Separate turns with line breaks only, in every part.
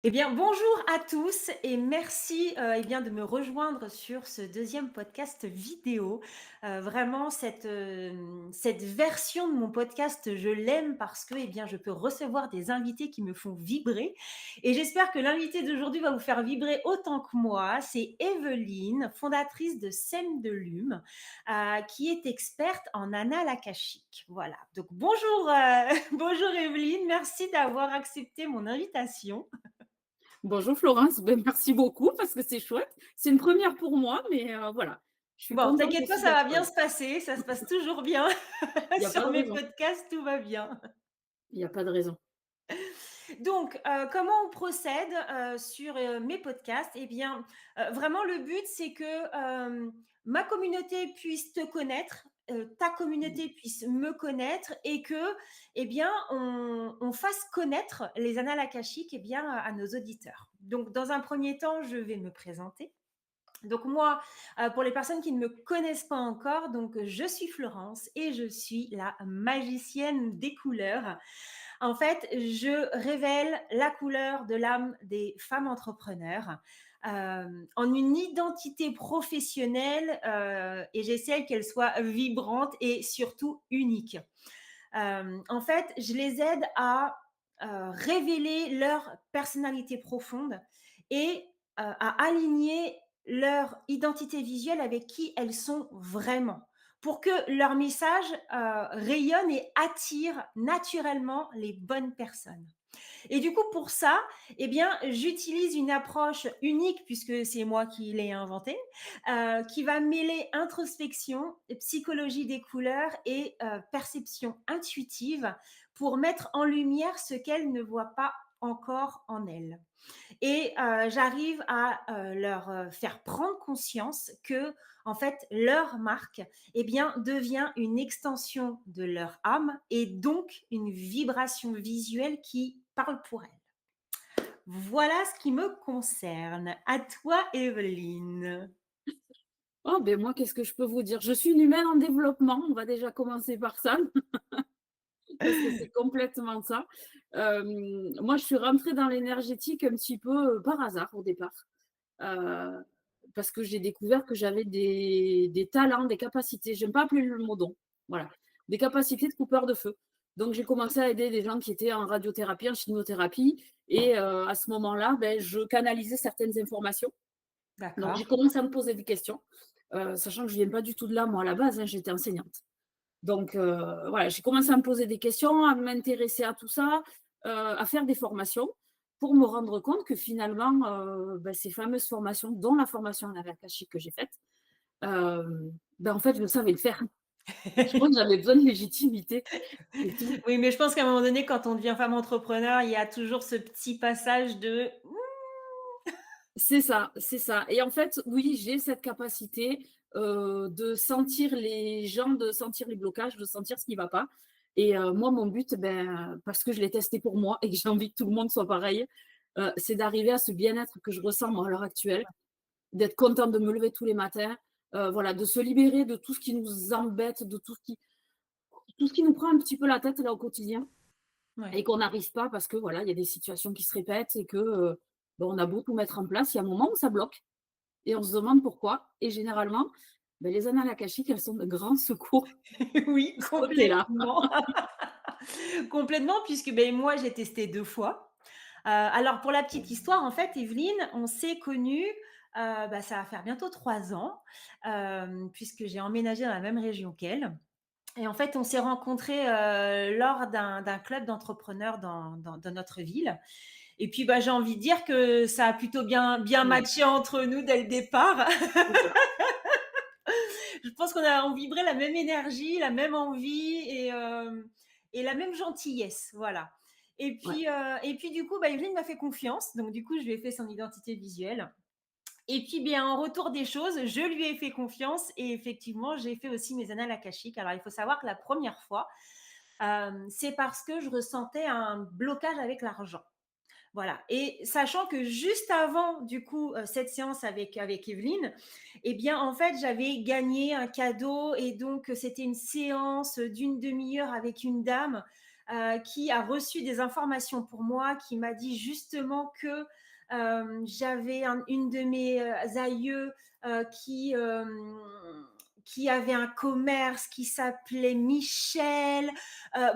Eh bien, bonjour à tous et merci, de me rejoindre sur ce deuxième podcast vidéo. Vraiment cette version de mon podcast, je l'aime parce que, je peux recevoir des invités qui me font vibrer et j'espère que l'invité d'aujourd'hui va vous faire vibrer autant que moi. C'est Evelyne, fondatrice de Sème de Lume, qui est experte en annales akashiques. Voilà, donc bonjour, bonjour Evelyne, merci d'avoir accepté mon invitation.
Bonjour Florence, merci beaucoup parce que c'est chouette. C'est une première pour moi, mais voilà, je suis
Bon,
contente
t'inquiète pas,
aussi
ça va
d'être
bien
là.
se passer, ça se passe toujours bien.
Il y a pas
Sur
de
mes
raison.
podcasts, tout va bien.
Il y a pas de raison.
Donc, comment on procède, sur, mes podcasts? Eh bien, vraiment le but, c'est que, ma communauté puisse te connaître, ta communauté puisse me connaître et que, on fasse connaître les annales akashiques, à nos auditeurs. Donc, dans un premier temps, je vais me présenter. Donc moi, pour les personnes qui ne me connaissent pas encore, donc je suis Florence et je suis la magicienne des couleurs. En fait, je révèle la couleur de l'âme des femmes entrepreneurs en une identité professionnelle et j'essaie qu'elle soit vibrante et surtout unique. En fait, je les aide à révéler leur personnalité profonde et à aligner leur identité visuelle avec qui elles sont vraiment pour que leur message rayonne et attire naturellement les bonnes personnes. Et du coup, pour ça, j'utilise une approche unique puisque c'est moi qui l'ai inventée, qui va mêler introspection, psychologie des couleurs et perception intuitive pour mettre en lumière ce qu'elles ne voient pas encore en elles. Et j'arrive à leur faire prendre conscience que, en fait, leur marque, devient une extension de leur âme et donc une vibration visuelle qui parle pour elles. Voilà ce qui me concerne. À toi, Evelyne.
Oh, ben moi, qu'est-ce que je peux vous dire? Je suis une humaine en développement, on va déjà commencer par ça, parce que c'est complètement ça. Moi, je suis rentrée dans l'énergétique un petit peu par hasard au départ, heu, parce que j'ai découvert que j'avais des talents, des capacités, j'aime pas appeler le mot don, voilà, des capacités de coupeur de feu. Donc j'ai commencé à aider des gens qui étaient en radiothérapie, en chimiothérapie et à ce moment-là, je canalisais certaines informations. Donc j'ai
D'accord.
commencé à me poser des questions, sachant que je viens pas du tout de là moi à la base, hein, j'étais enseignante. Donc voilà, j'ai commencé à me poser des questions, à m'intéresser à tout ça, à faire des formations pour me rendre compte que finalement, ces fameuses formations, dont la formation en akashique que j'ai faite, en fait, je savais le faire. Je crois que j'avais besoin de légitimité, c'est tout.
Oui, mais je pense qu'à un moment donné, quand on devient femme entrepreneur, il y a toujours ce petit passage de
C'est ça, c'est ça. Et en fait, oui, j'ai cette capacité, de sentir les gens, de sentir les blocages, de sentir ce qui va pas. Et moi, mon but, parce que je l'ai testé pour moi et que j'ai envie que tout le monde soit pareil, c'est d'arriver à ce bien-être que je ressens moi à l'heure actuelle, d'être contente de me lever tous les matins, voilà, de se libérer de tout ce qui nous embête, de tout ce qui nous prend un petit peu la tête là au quotidien
ouais.
et qu'on n'arrive pas parce que voilà, il y a des situations qui se répètent et que, on a beau tout mettre en place, il y a un moment où ça bloque. Et on se demande pourquoi. Et généralement, les annales akashiques, elles sont de grands secours
Oui,
de ce côté-là.
complètement. Complètement, puisque moi, j'ai testé 2 fois. Alors pour la petite histoire, en fait, Evelyne, on s'est connus, ça va faire bientôt 3 ans, puisque j'ai emménagé dans la même région qu'elle et en fait, on s'est rencontrés, lors d'un club d'entrepreneurs dans notre ville et puis, j'ai envie de dire que ça a plutôt bien
Ouais,
matché entre nous dès le départ.
c'est ça.
Je pense qu'on vibrait la même énergie, la même envie et la même gentillesse, voilà.
Ouais.
Et puis du coup, Evelyne m'a fait confiance, donc du coup, je lui ai fait son identité visuelle. Et puis, bien, en retour des choses, je lui ai fait confiance et effectivement, j'ai fait aussi mes annales akashiques. Alors, il faut savoir que la première fois, c'est parce que je ressentais un blocage avec l'argent. Voilà. Et sachant que juste avant, du coup, cette séance avec Evelyne, en fait, j'avais gagné un cadeau et donc c'était une séance d'une demi-heure avec une dame qui a reçu des informations pour moi, qui m'a dit justement que j'avais une de mes aïeux qui avait un commerce qui s'appelait Michel.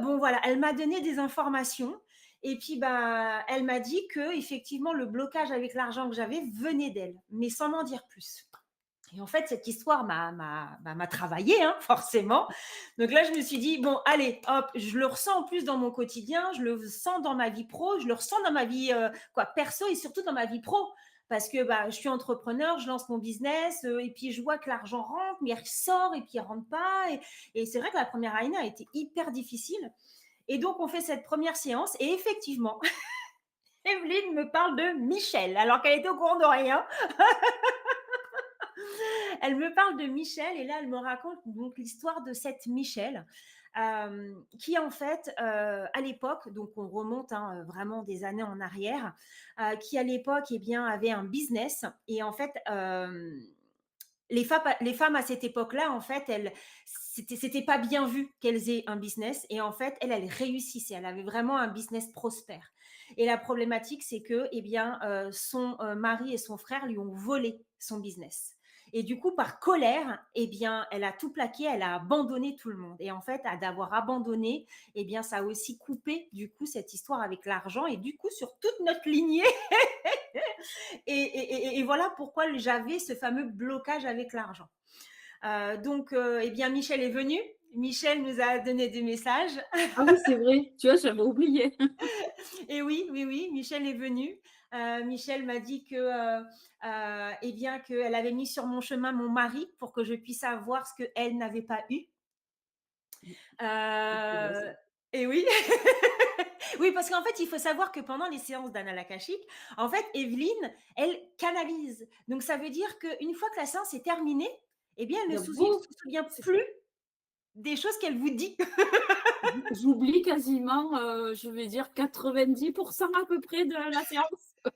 Bon, voilà, elle m'a donné des informations. Et puis, bah, elle m'a dit que effectivement, le blocage avec l'argent que j'avais venait d'elle, mais sans m'en dire plus. Et en fait, cette histoire m'a travaillé, hein, forcément. Donc là, je me suis dit, bon, allez, hop, je le ressens en plus dans mon quotidien, je le sens dans ma vie pro, je le ressens dans ma vie perso et surtout dans ma vie pro. Parce que bah, je suis entrepreneur, je lance mon business et puis je vois que l'argent rentre, mais il sort et puis il rentre pas. Et c'est vrai que la première année a été hyper difficile. Et donc, on fait cette première séance et effectivement, Evelyne me parle de Michel, alors qu'elle était au courant de rien. Elle me parle de Michel et là, elle me raconte donc l'histoire de cette Michel. Qui en fait, à l'époque, donc on remonte vraiment des années en arrière, qui à l'époque eh bien, avait un business et en fait, les femmes à cette époque-là, en fait, c'était pas bien vu qu'elles aient un business et en fait, elle réussissait, elle avait vraiment un business prospère. Et la problématique, c'est que eh bien, son mari et son frère lui ont volé son business. Et du coup, par colère, eh bien, elle a tout plaqué, elle a abandonné tout le monde. Et en fait, à d'avoir abandonné, eh bien, ça a aussi coupé, du coup, cette histoire avec l'argent et du coup, sur toute notre lignée. Et voilà pourquoi j'avais ce fameux blocage avec l'argent. Donc, eh bien, Michel est venu. Michel nous a donné des messages.
Ah oui, c'est vrai, tu vois, j'avais oublié.
Et oui, oui, oui, Michel est venu. Michel m'a dit que, eh bien, qu'elle avait mis sur mon chemin mon mari pour que je puisse avoir ce qu'elle n'avait pas eu. Euh,
Intéressant.
et oui. Oui, parce qu'en fait, il faut savoir que pendant les séances d'Anna Lakashik, en fait, Evelyne, elle canalise. Donc, ça veut dire qu'une fois que la séance est terminée, eh bien, elle
Il
ne
y a
se
beau
souvient
c'est ça.
plus des choses qu'elle vous dit.
J'oublie quasiment, je vais dire 90 à peu près de la séance. Donc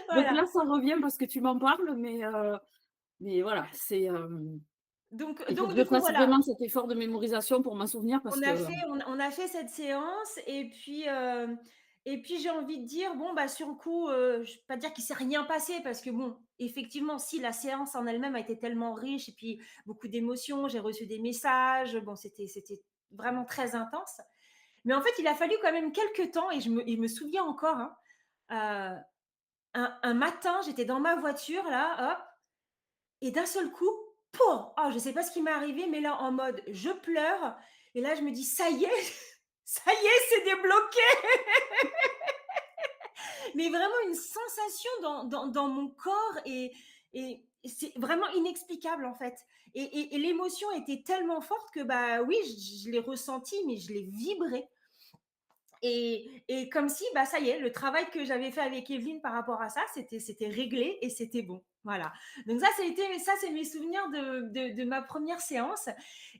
Voilà.
là, ça revient parce que tu m'en parles, mais voilà, il faut que je
Du coup,
fasse
voilà.
vraiment cet effort de mémorisation pour m'en souvenir parce que
On a fait cette séance et puis j'ai envie de dire, bon, bah, sur le coup, je ne vais pas dire qu'il ne s'est rien passé parce que, bon, effectivement, si la séance en elle-même a été tellement riche et puis beaucoup d'émotions, j'ai reçu des messages, bon, c'était vraiment très intense. Mais en fait, il a fallu quand même quelques temps et je me souviens encore, hein, euh, un matin, j'étais dans ma voiture, là, hop, et d'un seul coup, pouah, je ne sais pas ce qui m'est arrivé, mais là, en mode, je pleure. Et là, je me dis, ça y est, ça y est, c'est débloqué. Mais vraiment une sensation dans mon corps et c'est vraiment inexplicable en fait. Et l'émotion était tellement forte que bah oui, je l'ai ressenti, mais je l'ai vibré. Et comme si, bah, ça y est, le travail que j'avais fait avec Evelyne par rapport à ça, c'était réglé et c'était bon. Voilà. Donc ça, c'est mes souvenirs de ma première séance.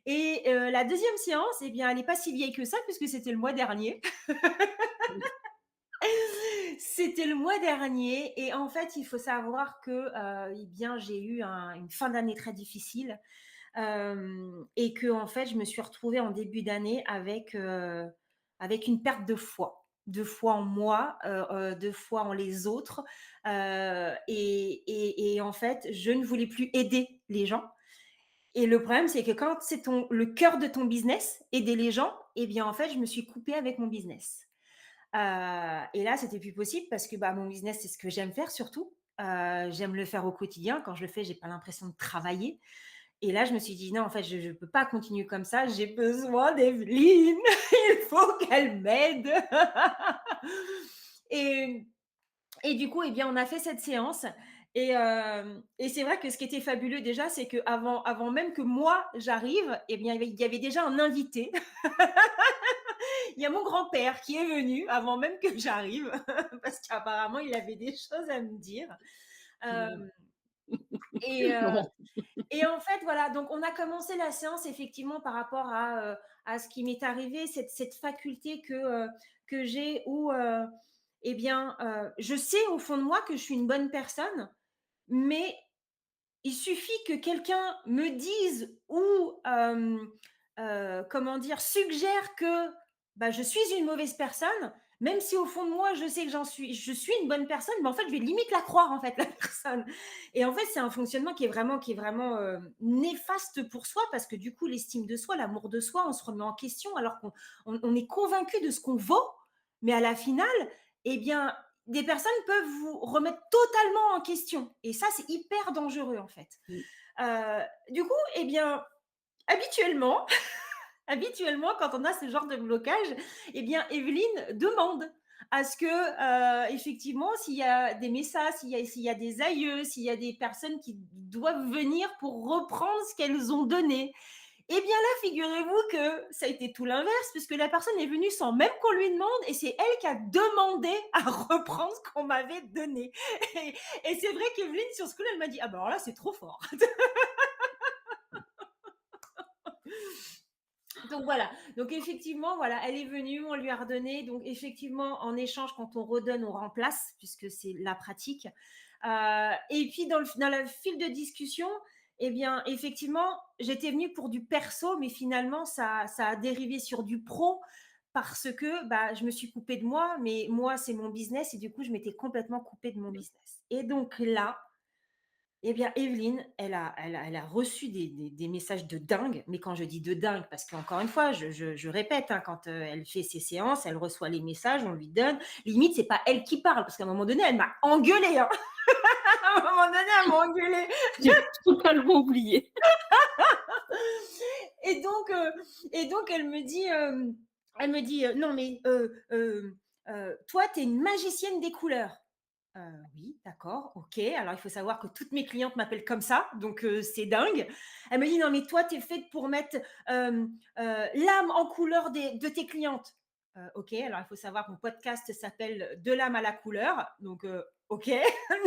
Et la deuxième séance, eh bien, elle n'est pas si vieille que ça, puisque c'était le mois dernier. C'était le mois dernier. Et en fait, il faut savoir que eh bien, j'ai eu une fin d'année très difficile. Et que en fait, je me suis retrouvée en début d'année avec une perte de foi en moi, de foi en les autres, et en fait, je ne voulais plus aider les gens. Et le problème, c'est que quand c'est le cœur de ton business, aider les gens, eh bien en fait, je me suis coupée avec mon business. Et là, c'était plus possible parce que bah, mon business, c'est ce que j'aime faire surtout. J'aime le faire au quotidien. Quand je le fais, j'ai pas l'impression de travailler. Et là, je me suis dit, non, en fait, je ne peux pas continuer comme ça. J'ai besoin d'Evelyne. Il faut qu'elle m'aide. et, et du coup, eh bien, on a fait cette séance. Et c'est vrai que ce qui était fabuleux déjà, c'est qu'avant même que moi j'arrive, eh bien, il y avait déjà un invité. Il y a mon grand-père qui est venu avant même que j'arrive, parce qu'apparemment, il avait des choses à me dire. Euh,
non,
et,
non.
Et en fait, voilà, donc on a commencé la séance effectivement par rapport à ce qui m'est arrivé, cette faculté que j'ai où, eh bien, je sais au fond de moi que je suis une bonne personne, mais il suffit que quelqu'un me dise ou, comment dire, suggère que bah, je suis une mauvaise personne, même si au fond de moi, je sais que je suis une bonne personne, mais en fait, je vais limite la croire, en fait, la personne. Et en fait, c'est un fonctionnement qui est vraiment néfaste pour soi, parce que du coup, l'estime de soi, l'amour de soi, on se remet en question alors qu'on est convaincu de ce qu'on vaut, mais à la finale, eh bien, des personnes peuvent vous remettre totalement en question. Et ça, c'est hyper dangereux, en fait.
Mmh.
Du coup, eh bien, habituellement, habituellement, quand on a ce genre de blocage, eh bien, Evelyne demande à ce que, effectivement, s'il y a des messages, s'il y a des aïeux, s'il y a des personnes qui doivent venir pour reprendre ce qu'elles ont donné. Eh bien là, figurez-vous que ça a été tout l'inverse, puisque la personne est venue sans même qu'on lui demande, et c'est elle qui a demandé à reprendre ce qu'on m'avait donné. Et, et c'est vrai qu'Evelyne, sur ce coup, elle m'a dit, ah ben alors là, c'est trop fort. Donc voilà, donc effectivement, voilà, elle est venue, on lui a redonné. Donc effectivement, en échange, quand on redonne, on remplace, puisque c'est la pratique. Et puis dans le fil de discussion, eh bien, effectivement, j'étais venue pour du perso, mais finalement, ça a dérivé sur du pro, parce que bah, je me suis coupée de moi, mais moi, c'est mon business, et du coup, je m'étais complètement coupée de mon business. Et donc là, eh bien, Evelyne, elle a reçu des messages de dingue, mais quand je dis de dingue, parce qu'encore une fois, je répète, hein, quand elle fait ses séances, elle reçoit les messages, on lui donne. Limite, c'est pas elle qui parle, parce qu'à un moment donné, elle m'a engueulée. Hein. À un moment donné, elle m'a engueulée.
J'ai totalement oublié.
Et donc, euh, et donc elle me dit, non mais toi, tu es une magicienne des couleurs. Oui, d'accord, ok. Alors, il faut savoir que toutes mes clientes m'appellent comme ça, donc c'est dingue. Elle me dit, non, mais toi, tu es faite pour mettre l'âme en couleur de tes clientes. Ok, alors il faut savoir que mon podcast s'appelle De l'âme à la couleur, donc ok.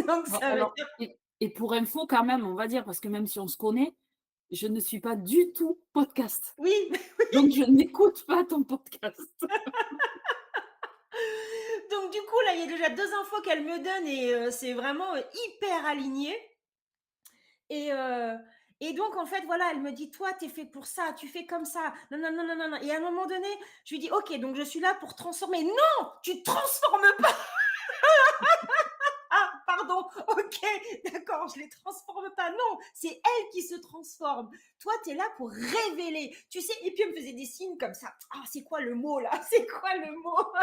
Donc,
Bon,
ça veut
alors
dire.
et pour info quand même, on va dire, parce que même si on se connaît, je ne suis pas du tout podcast.
Oui,
Donc je n'écoute pas ton podcast.
donc du coup, là, il y a déjà deux infos qu'elle me donne, et c'est vraiment hyper aligné. Et, euh, et donc, en fait, voilà, elle me dit, toi, tu es fait pour ça, tu fais comme ça. Non, non, non, non, non, non. Et à un moment donné, je lui dis, ok, donc je suis là pour transformer. Non, tu transformes pas. Ah, pardon, ok, d'accord, je les transforme pas. Non, c'est elle qui se transforme. Toi, tu es là pour révéler. Tu sais, et puis elle me faisait des signes comme ça. Ah, c'est quoi le mot là? C'est quoi le mot?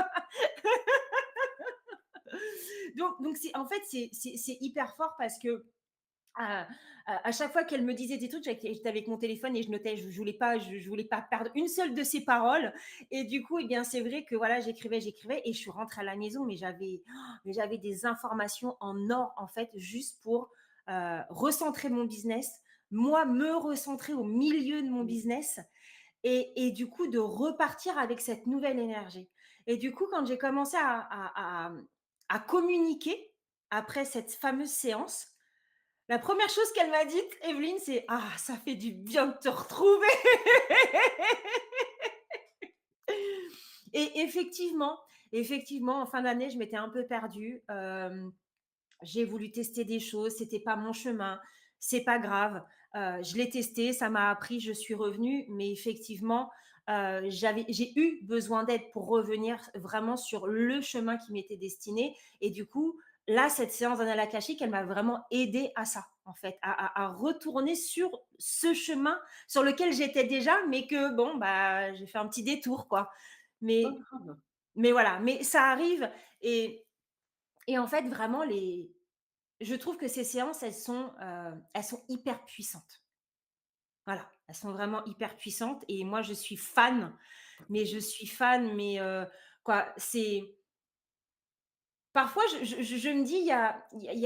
Donc en fait, c'est hyper fort, parce que à chaque fois qu'elle me disait des trucs, j'étais avec mon téléphone et je notais, je voulais pas perdre une seule de ses paroles. Et du coup, eh bien, c'est vrai que voilà, j'écrivais, et je suis rentrée à la maison, mais j'avais des informations en or, en fait, juste pour recentrer mon business, moi, me recentrer au milieu de mon business, et du coup, de repartir avec cette nouvelle énergie. Et du coup, quand j'ai commencé à communiquer après cette fameuse séance, la première chose qu'elle m'a dite, Evelyne, c'est: «Ah, ça fait du bien de te retrouver!» Et effectivement, en fin d'année, je m'étais un peu perdue. J'ai voulu tester des choses, c'était pas mon chemin, c'est pas grave. Je l'ai testé, ça m'a appris, je suis revenue, mais effectivement, j'ai eu besoin d'aide pour revenir vraiment sur le chemin qui m'était destiné. Et du coup, là, cette séance d'Anna Akashique, elle m'a vraiment aidée à ça, en fait, à retourner sur ce chemin sur lequel j'étais déjà, mais que bon, bah, j'ai fait un petit détour, quoi.
Pas
Mais,
grave.
mais voilà, mais ça arrive. Et en fait, vraiment, je trouve que ces séances, elles sont hyper puissantes. Voilà, elles sont vraiment hyper puissantes, et moi, je suis fan, mais je suis fan, mais quoi, c'est parfois, je me dis, il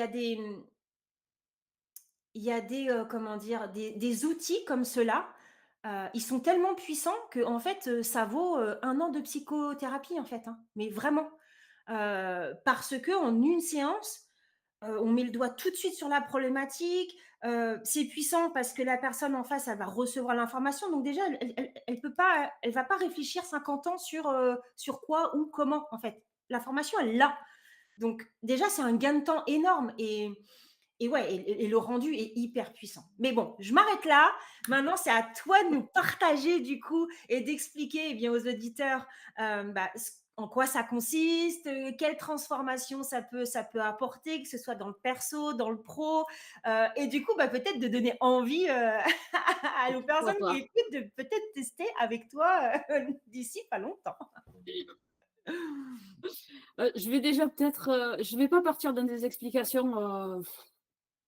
y a des, comment dire, des outils comme ceux-là, ils sont tellement puissants qu'en fait, ça vaut 1 an de psychothérapie, en fait, hein, mais vraiment. Parce qu'en une séance, on met le doigt tout de suite sur la problématique. C'est puissant parce que la personne en face, elle va recevoir l'information. Donc déjà, elle peut pas, elle va pas réfléchir 50 ans sur quoi ou comment, en fait. L'information, elle l'a. Donc déjà, c'est un gain de temps énorme. et ouais, et le rendu est hyper puissant. Mais bon, je m'arrête là. Maintenant, c'est à toi de nous partager du coup et d'expliquer eh bien aux auditeurs bah, en quoi ça consiste, quelle transformation ça peut apporter, que ce soit dans le perso, dans le pro, et du coup, bah, peut-être de donner envie aux
Pourquoi
personnes qui
pas?
écoutent de peut-être tester avec toi d'ici pas longtemps.
Je vais déjà peut-être, je vais pas partir dans des explications,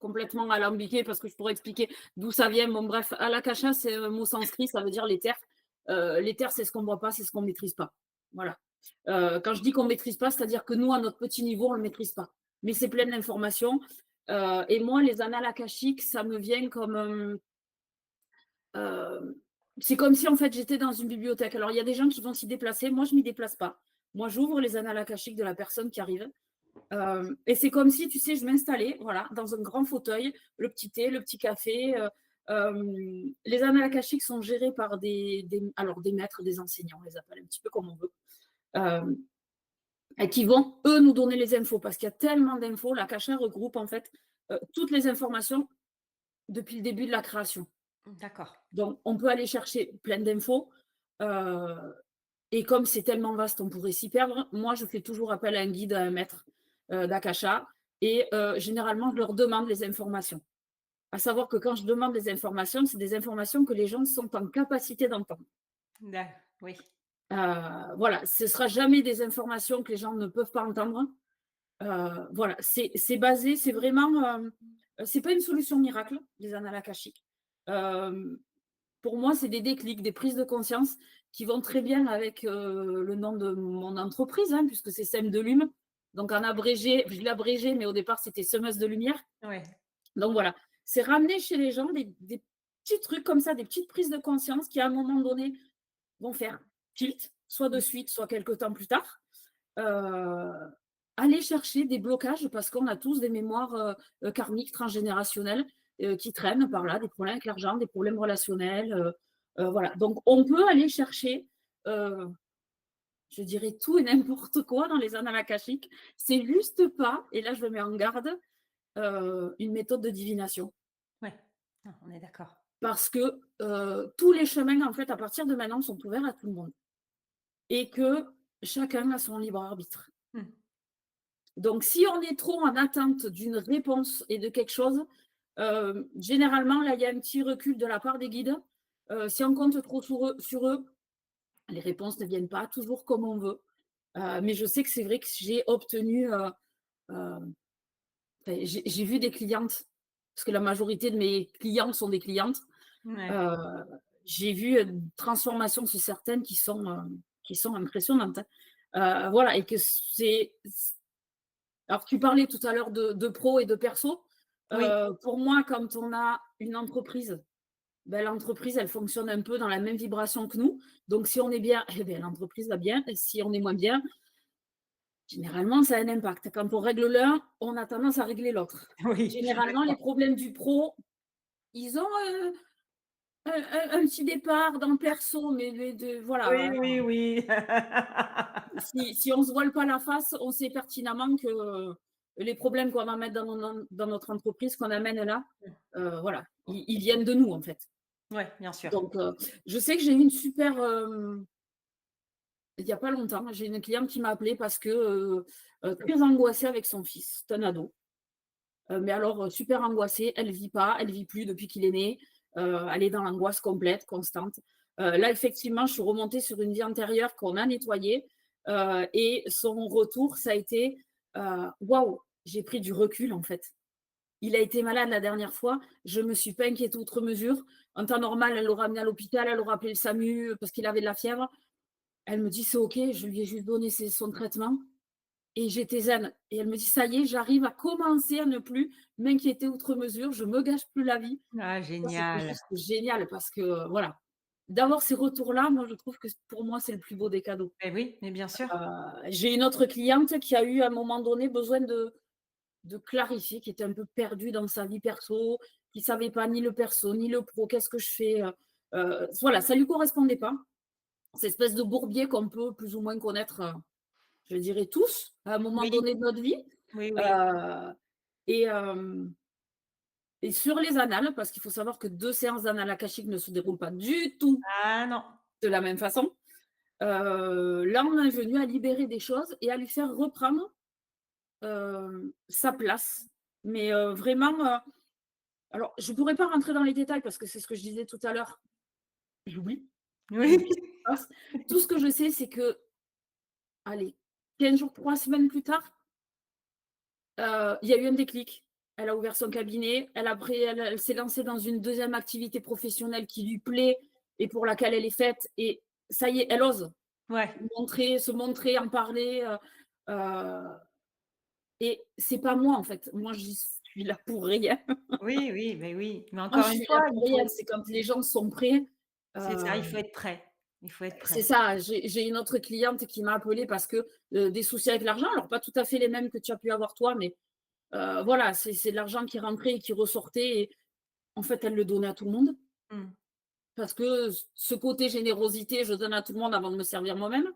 complètement alambiquées parce que je pourrais expliquer d'où ça vient. Bon bref, Alakasha, c'est un mot sanskrit, ça veut dire l'éther. L'éther, c'est ce qu'on voit pas, c'est ce qu'on maîtrise pas. Voilà. Quand je dis qu'on maîtrise pas, c'est-à-dire que nous, à notre petit niveau, on le maîtrise pas. Mais c'est plein d'informations. Et moi, les annales akashiques, ça me vient comme, c'est comme si en fait j'étais dans une bibliothèque. Alors il y a des gens qui vont s'y déplacer, moi je m'y déplace pas. Moi j'ouvre les annales akashiques de la personne qui arrive. Et c'est comme si, tu sais, je m'installais, voilà, dans un grand fauteuil, le petit thé, le petit café. Les annales akashiques sont gérées par alors des maîtres, des enseignants, on les appelle un petit peu comme on veut, et qui vont, eux, nous donner les infos, parce qu'il y a tellement d'infos. L'Akasha regroupe en fait toutes les informations depuis le début de la création.
D'accord.
Donc, on peut aller chercher plein d'infos. Et comme c'est tellement vaste, on pourrait s'y perdre. Moi, je fais toujours appel à un guide, à un maître d'Akasha. Et généralement, je leur demande les informations. À savoir que quand je demande les informations, c'est des informations que les gens sont en capacité d'entendre.
Oui.
Voilà, ce ne sera jamais des informations que les gens ne peuvent pas entendre. Voilà, c'est basé, c'est vraiment, c'est pas une solution miracle, les annales akashiques. Pour moi, c'est des déclics, des prises de conscience qui vont très bien avec le nom de mon entreprise, hein, puisque c'est Sème de Lume. Donc en abrégé, je l'ai abrégé, mais au départ, c'était Semeuse de Lumière.
Ouais.
Donc voilà, c'est ramener chez les gens des petits trucs comme ça, des petites prises de conscience qui, à un moment donné, vont faire tilt, soit de suite, soit quelques temps plus tard. Euh, Aller chercher des blocages parce qu'on a tous des mémoires karmiques transgénérationnelles qui traînent par là, des problèmes avec l'argent, des problèmes relationnels. Voilà. Donc, on peut aller chercher, euh, je dirais, tout et n'importe quoi dans les annales akashiques. C'est juste pas, et là je me mets en garde, une méthode de divination.
Ouais. Non, on est d'accord.
Parce que tous les chemins, en fait, à partir de maintenant, sont ouverts à tout le monde. Et que chacun a son libre arbitre.
Mm.
Donc, si on est trop en attente d'une réponse et de quelque chose, généralement, là, il y a un petit recul de la part des guides. Si on compte trop sur eux, les réponses ne viennent pas toujours comme on veut. Mais je sais que c'est vrai que j'ai obtenu, j'ai vu des clientes, parce que la majorité de mes clientes sont des clientes.
Ouais.
Euh, j'ai vu une transformation sur certaines qui sont impressionnantes, hein. Voilà, et que c'est. Alors, tu parlais tout à l'heure de pro et de perso.
Oui.
Pour moi, quand on a une entreprise, ben, l'entreprise, elle fonctionne un peu dans la même vibration que nous. Donc, si on est bien, eh bien, l'entreprise va bien. Et si on est moins bien, généralement, ça a un impact. Quand on règle l'un, on a tendance à régler l'autre.
Oui, je suis
Généralement, les
d'accord.
problèmes du pro, ils ont un petit départ dans le perso, mais
Oui,
voilà.
oui, oui.
Si on ne se voile pas la face, on sait pertinemment que les problèmes qu'on va mettre dans notre entreprise, qu'on amène là, voilà, ils viennent de nous, en fait.
Ouais, bien sûr.
Donc, je sais que j'ai eu une super. Il n'y a pas longtemps, j'ai une cliente qui m'a appelée parce que très angoissée avec son fils, c'est un ado. Mais alors, super angoissée, elle ne vit pas, elle ne vit plus depuis qu'il est né. Elle est dans l'angoisse complète, constante. Là, effectivement, je suis remontée sur une vie antérieure qu'on a nettoyée. Et son retour, ça a été waouh, j'ai pris du recul en fait. Il a été malade la dernière fois, je ne me suis pas inquiétée outre mesure. En temps normal, elle l'aura amené à l'hôpital, elle aura appelé le SAMU parce qu'il avait de la fièvre. Elle me dit c'est OK, je lui ai juste donné son traitement. Et j'étais zen. Et elle me dit, ça y est, j'arrive à commencer à ne plus m'inquiéter outre mesure. Je me gâche plus la vie.
Ah,
Ça, c'était
génial.
juste génial parce que, voilà, d'avoir ces retours-là, moi, je trouve que pour moi, c'est le plus beau des cadeaux.
Eh oui, mais bien sûr.
J'ai une autre cliente qui a eu à un moment donné besoin de clarifier, qui était un peu perdue dans sa vie perso, qui ne savait pas ni le perso, ni le pro, qu'est-ce que je fais. Voilà, ça ne lui correspondait pas. Cette espèce de bourbier qu'on peut plus ou moins connaître, je dirais tous, à un moment
Oui,
donné de notre vie.
oui, oui.
Euh, et, euh, et sur les annales, parce qu'il faut savoir que 2 séances d'annales akashiques ne se déroulent pas du tout
Ah non.
de la même façon. Là, on en est venu à libérer des choses et à lui faire reprendre, sa place. Mais, vraiment, alors je pourrais pas rentrer dans les détails parce que c'est ce que je disais tout à l'heure, j'oublie,
Oui.
j'oublie ce qui se passe. Tout ce que je sais, c'est que, allez, 15 jours, 3 semaines plus tard, il y a eu un déclic. Elle a ouvert son cabinet, elle s'est lancée dans une deuxième activité professionnelle qui lui plaît et pour laquelle elle est faite et ça y est, elle ose
Ouais.
se montrer, en parler, heu et c'est pas moi, en fait. Moi, j'y suis là pour rien.
Oui, oui, mais oui. Mais
Moi,
encore
je
une
suis là
fois,
pour
il
rien.
faut
C'est quand les gens sont prêts,
c'est ça,
heu
il faut être prêt. Il faut être
c'est
prêt.
ça. J'ai une autre cliente qui m'a appelée parce que, des soucis avec l'argent, alors pas tout à fait les mêmes que tu as pu avoir toi, mais voilà, c'est de l'argent qui rentrait et qui ressortait et en fait, elle le donnait à tout le monde
Mmh.
parce que ce côté générosité, je donne à tout le monde avant de me servir moi-même.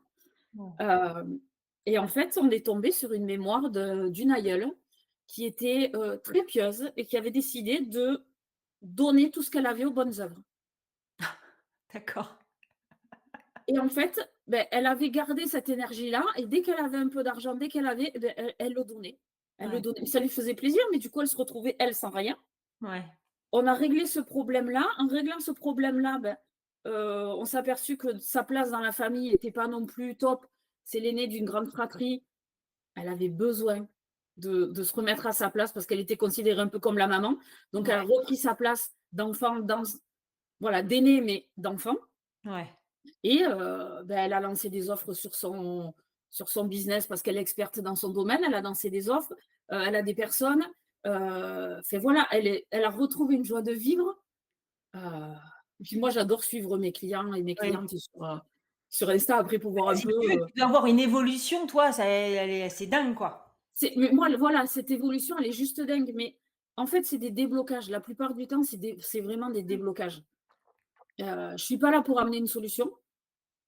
Bon.
Hem et en fait, on est tombé sur une mémoire d'une aïeule qui était, très pieuse et qui avait décidé de donner tout ce qu'elle avait aux bonnes œuvres
D'accord.
et en fait, beh, elle avait gardé cette énergie-là et dès qu'elle avait un peu d'argent, dès qu'elle avait, beh, elle le donnait. Elle le
Ouais,
donnait. Ça lui faisait plaisir, mais du coup, elle se retrouvait, elle, sans rien.
ouais,
On a réglé ce problème-là. En réglant ce problème-là, ben, on s'est aperçu que sa place dans la famille était pas non plus top. C'est l'aînée d'une grande fratrie. Elle avait besoin de se remettre à sa place parce qu'elle était considérée un peu comme la maman. Donc elle a
ouais,
repris sa place d'enfant dans voilà, d'aînée, mais d'enfant
ouais.
et ben, elle a lancé des offres sur son business parce qu'elle est experte dans son domaine. Elle a lancé des offres, elle a des personnes, enfin voilà, elle a retrouvé une joie de vivre. Heu, et puis moi, j'adore suivre mes clients et mes
Oui.
clientes sur Insta après pour voir un
C'est
peu,
le but, tu dois avoir une évolution, toi, ça elle est c'est dingue, quoi.
mais moi, voilà, cette évolution, elle est juste dingue, mais en fait, c'est des déblocages. La plupart du temps, c'est vraiment des déblocages. Je suis pas là pour amener une solution.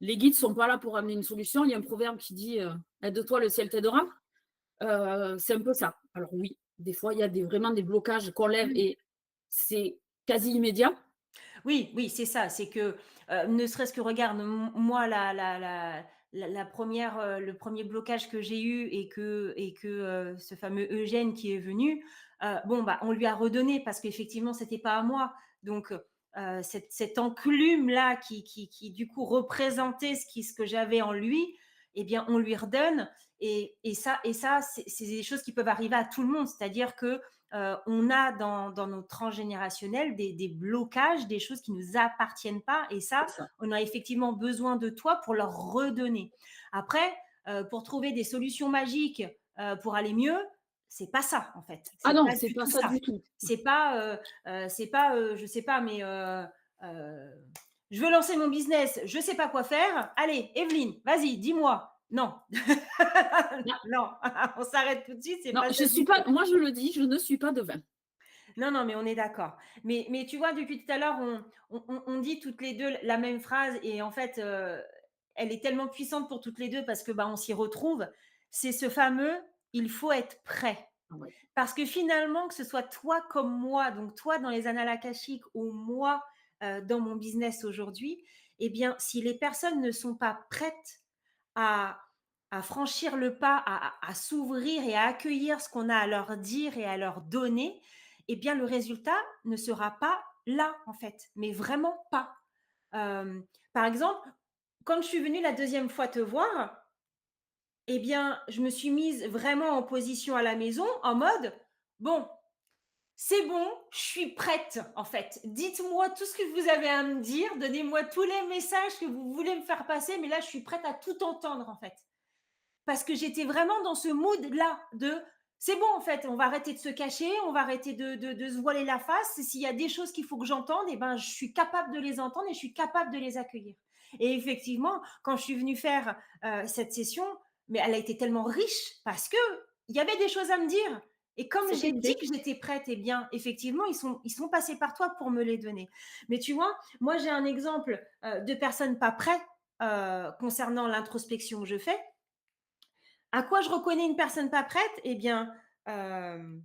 Les guides sont pas là pour amener une solution. Il y a un proverbe qui dit, «Aide-toi, le ciel t'aidera». C'est un peu ça. Alors oui, des fois, il y a vraiment des blocages qu'on lève
Mmh.
et c'est quasi immédiat.
Oui, oui, c'est ça, c'est que, ne serait-ce que regarde, moi la 1re, le premier blocage que j'ai eu et que, ce fameux Eugène qui est venu, bon, bah, on lui a redonné parce qu'effectivement c'était pas à moi. Donc, cette enclume-là qui du coup représentait ce que j'avais en lui, eh bien on lui redonne et ça c'est des choses qui peuvent arriver à tout le monde. C'est-à-dire que, on a dans notre transgénérationnel des blocages, des choses qui ne nous appartiennent pas. Et ça,
C'est ça.
on a effectivement besoin de toi pour leur redonner. Après, pour trouver des solutions magiques pour aller mieux, c'est pas ça en fait.
Ah
C'est
non,
pas
c'est
du
pas
tout
ça
ça.
du tout.
C'est pas, je sais pas, mais euh, je veux lancer mon business, je sais pas quoi faire. Allez, Evelyne, vas-y, dis-moi. Non, non, on s'arrête tout de suite. C'est
Non,
pas
je
ça
suis
du
pas
tout.
moi je le dis, je ne suis pas devin.
Non, non, mais on est d'accord. Mais tu vois, depuis tout à l'heure, on dit toutes les 2 la même phrase et en fait, elle est tellement puissante pour toutes les 2 parce que, bah, on s'y retrouve. C'est ce fameux: «Il faut être prêt».
Ah ouais,
Parce que finalement, que ce soit toi comme moi, donc toi dans les annales akashiques ou moi, dans mon business aujourd'hui, eh bien, si les personnes ne sont pas prêtes à franchir le pas, à s'ouvrir et à accueillir ce qu'on a à leur dire et à leur donner, eh bien, le résultat ne sera pas là, en fait, mais vraiment pas. Par exemple, quand je suis venue la deuxième fois te voir, eh bien, je me suis mise vraiment en position à la maison, en mode: «Bon, c'est bon, je suis prête, en fait. Dites-moi tout ce que vous avez à me dire, donnez-moi tous les messages que vous voulez me faire passer, mais là, je suis prête à tout entendre, en fait». Parce que j'étais vraiment dans ce mood-là de c'est bon en fait, on va arrêter de se cacher, on va arrêter de se voiler la face. S'il y a des choses qu'il faut que j'entende, et ben, je suis capable de les entendre et je suis capable de les accueillir. Et effectivement, quand je suis venue faire cette session, mais elle a été tellement riche parce que il y avait des choses à me dire. Et comme
c'était
j'ai dit
prêt.
que j'étais prête, eh bien, effectivement, ils sont passés par toi pour me les donner. Mais tu vois, moi, j'ai un exemple de personnes pas prêtes concernant l'introspection que je fais. À quoi je reconnais une personne pas prête? Eh bien, hem,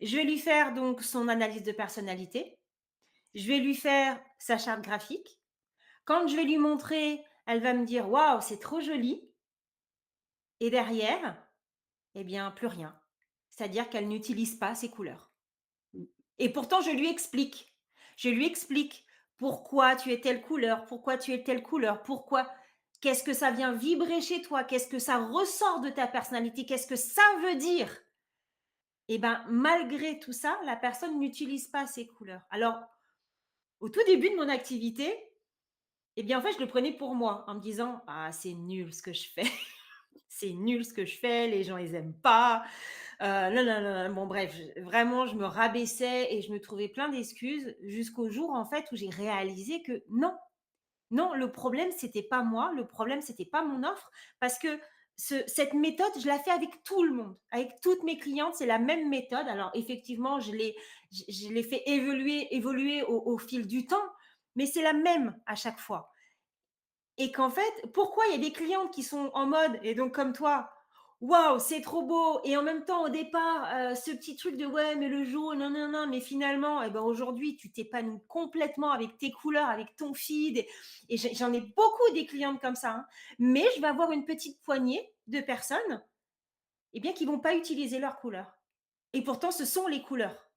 Je vais lui faire donc son analyse de personnalité. Je vais lui faire sa charte graphique. Quand je vais lui montrer, elle va me dire: «Waouh, c'est trop joli» et derrière, eh bien, plus rien. C'est-à-dire qu'elle n'utilise pas ces couleurs.
Mmh.
Et pourtant, je lui explique. Je lui explique pourquoi tu es telle couleur, pourquoi tu es telle couleur, pourquoi, qu'est-ce que ça vient vibrer chez toi, qu'est-ce que ça ressort de ta personnalité, qu'est-ce que ça veut dire. Et ben, malgré tout ça, la personne n'utilise pas ces couleurs. Alors, au tout début de mon activité, eh bien, en fait, je le prenais pour moi en me disant: «Ah, c'est nul ce que je fais, c'est nul ce que je fais, les gens ils aiment pas, non, non, non, non». Bon bref, vraiment je me rabaissais et je me trouvais plein d'excuses jusqu'au jour en fait où j'ai réalisé que non, non, le problème c'était pas moi, le problème c'était pas mon offre parce que cette méthode, je la fais avec tout le monde, avec toutes mes clientes, c'est la même méthode. Alors effectivement, je l'ai fait évoluer au fil du temps, mais c'est la même à chaque fois. Et qu'en fait, pourquoi il y a des clientes qui sont en mode, et donc comme toi, waouh, c'est trop beau, et en même temps, au départ, ce petit truc de ouais, mais le jaune, non, non, non, mais finalement, eh ben, aujourd'hui, tu t'épanouis complètement avec tes couleurs, avec ton feed, et j'en ai beaucoup des clientes comme ça, hein. Mais je vais avoir une petite poignée de personnes, eh bien, qui vont pas utiliser leurs couleurs. Et pourtant, ce sont les couleurs.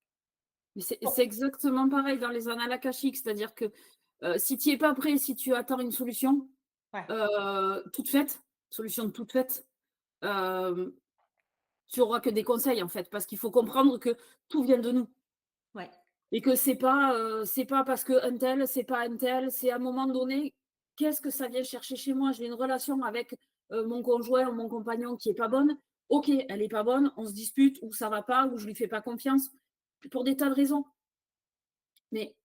Mais c'est
Bon,
exactement pareil dans les annales akashiques, c'est-à-dire que, si tu y es pas prêt, si tu attends une solution,
ouais,
toute faite, solution toute faite, hem, tu auras que des conseils, en fait. Parce qu'il faut comprendre que tout vient de nous
ouais,
et que c'est pas parce qu'un tel, c'est pas un tel, c'est à un moment donné, qu'est-ce que ça vient chercher chez moi? J'ai une relation avec, mon conjoint ou mon compagnon qui est pas bonne. OK, elle est pas bonne, on se dispute ou ça va pas ou je lui fais pas confiance, pour des tas de raisons. Mais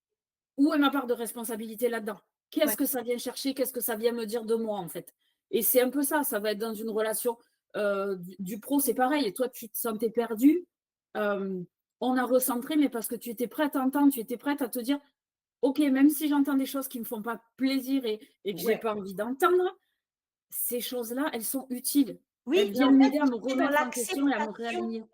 où est ma part de responsabilité là-dedans?
ouais,
Qu'est-ce que ça vient chercher? Qu'est-ce que ça vient me dire de moi, en fait? Et c'est un peu ça, ça va être dans une relation, du pro, c'est pareil. Et toi, tu te sentais perdue, hem, on a recentré, mais parce que tu étais prête à entendre, tu étais prête à te dire: «OK, même si j'entends des choses qui me font pas plaisir et que j'ai
ouais.
pas envie d'entendre, ces choses-là, elles sont utiles.
Oui,
Elles
et en
viennent
fait,
m'aider à me
tu es dans
remettre en question et à me
l'acceptation.
réaligner».